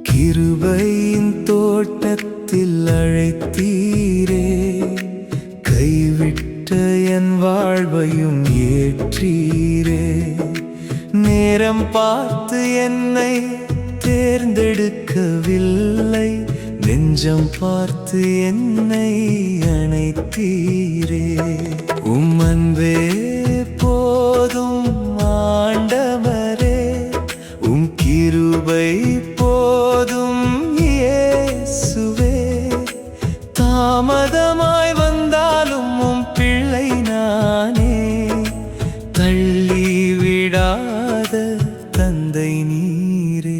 கிருபையின் தோட்டத்தில் அழைத்தீரே, கைவிட்ட என் வாழ்வையும் ஏற்றீரே. நேரம் பார்த்து என்னை தேர்ந்தெடுக்கவில்லை, நெஞ்சம் பார்த்து என்னை அணைத்தீரே. உம் அன்பே போதும் ஆண்டவரே, உம் கிருபை போதும் இயேசுவே. தாமதமாய் வந்தாலும் உம் பிள்ளை நானே, தள்ளி விடாத தந்தை நீரே.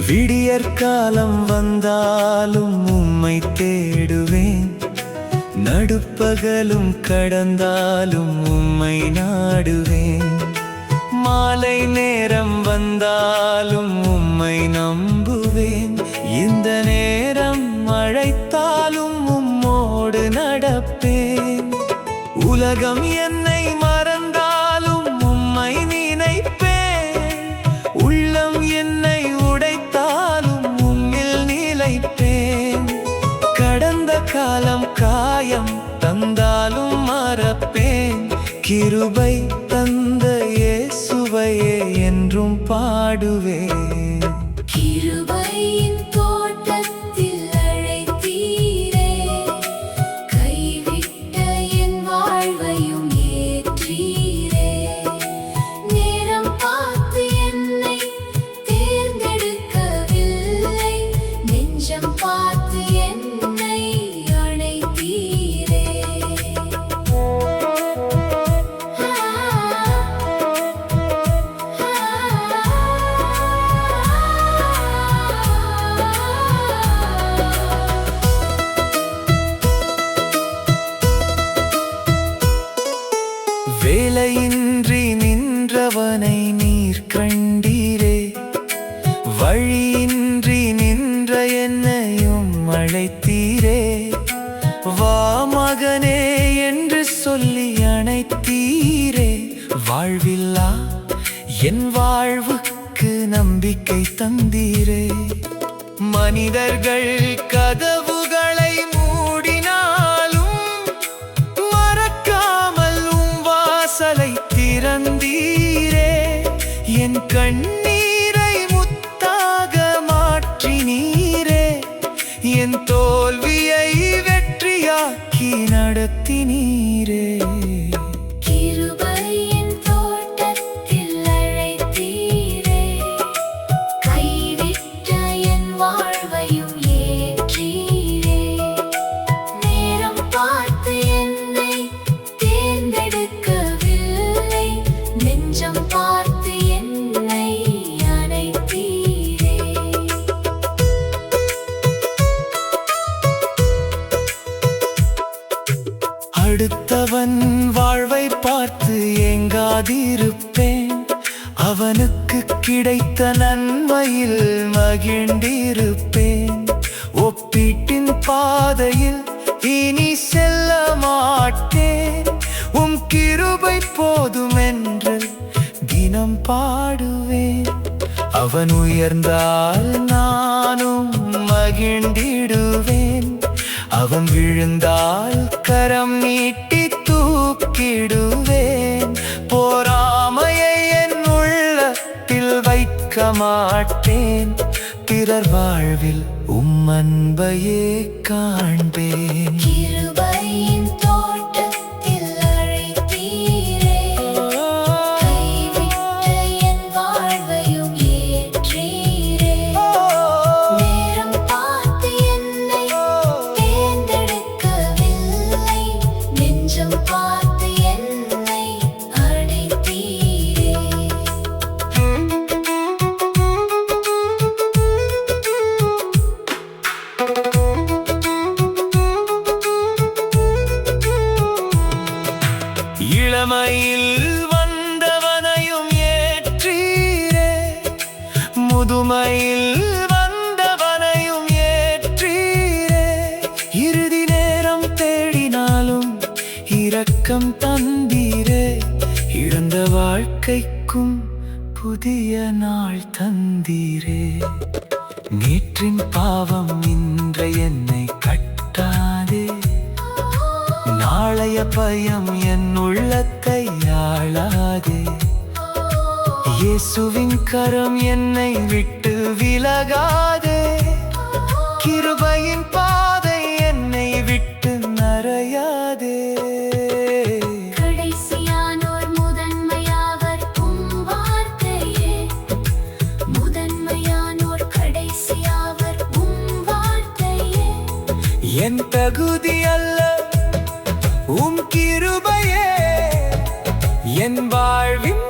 விடியற்காலம் வந்தாலும் உம்மை தேடுவேன், நடுப்பகலும் கடந்தாலும் உம்மை நாடுவேன். மாலை நேரம் வந்தாலும் உம்மை நம்புவேன், இந்த நேரம் அழைத்தாலும் உம்மோடு நடப்பேன். உலகம் என்னை மறந்தாலும் உம்மை நினைப்பேன், உள்ளம் என்னை உடைத்தாலும் உம்மில் நிலைப்பேன். கடந்த காலம் காயம் தந்தாலும் மறப்பேன், கிருபை தந்த இயேசுவையே என்றும் பாடுவேன். கிருபையின் தோட்டத்தில் அழைத்தீரே, கைவிட்ட என் வாழ்வையும் ஏற்றீரே. நேரம் பார்த்து என்னை தேர்ந்தெடுக்கவில்லை, நெஞ்சம் பார்த்து என்னை அழைத்தீரே. வேலையின்றி நின்றவனை நீர் கண்டீரே, வழியின்றி நின்ற என்னையும் அழைத்தீரே. வா மகனே என்று சொல்லி அணைத்தீரே. வாழ்வில்லா என் வாழ்வுக்கு நம்பிக்கை தந்தீரே. மனிதர்கள் கதவுகளை மூடினாலும் மறக்காமல் உம் வாசலை திறந்தீரே. என் கண்ணீரை முத்தாக மாற்றினீரே, என் தோல்வியை வெற்றியாக்கி நடத்தினீரே. கிருபையின் தோட்டத்தில் அழைத்தீரே, கைவிட்ட என் வாழ்வையும் ஏற்றீரே. நேரம் பார்த்து என்னை தேர்ந்தெடுக்கவில்லை, நெஞ்சம் பார்த்து என்னை அணைத்தீரே. அடுத்தவன் வாழ்வை பார்த்து ஏங்காதிருப்பேன், அவனுக்கு கிடைத்த நன்மையில் மகிழ்ந்திருப்பேன். ஒப்பீட்டின் பாதையில் இனி செல்ல மாட்டேன், உம் கிருபை போதும் என்று தினம் பாடுவேன். அவன் உயர்ந்தால் நானும் மகிழ்ந்திடுவேன், அவன் விழுந்தால் கரம் நீட்டி தூக்கிடுவேன். போராமையை என் உள்ளத்தில் வைக்க மாட்டேன், பிறர் வாழ்வில் உம் அன்பையே காண்பேன். கிருபையின் தோட்டத்தில் அழைத்தீரே, கைவிட்ட என் வாழ்வையும் ஏற்றீரே. நேரம் பார்த்து என்னை தேர்ந்தெடுக்கவில்லை, நெஞ்சம் பார்த்து என்னை அழைத்தீரே. இரக்கம் தந்தீரே இழந்த வாழ்க்கைக்கும் புதிய நாள் தந்தீரே நேற்றின் பாவம் இன்றைய என்னை கட்டாதே நாளைய பயம் என் உள்ளத்தை ஆளாதே இயேசுவின் கரம் என்னை விட்டு விலகாதே கிருபையின் பாதை என்னை விட்டு நரையாதே கடைசியானோர் முதன்மையாவர் உம் வார்த்தையே முதன்மையானோர் கடைசியாவர் உம் வார்த்தையே என் தகுதி அல்ல உம் கிருபையே என் வாழ்வின்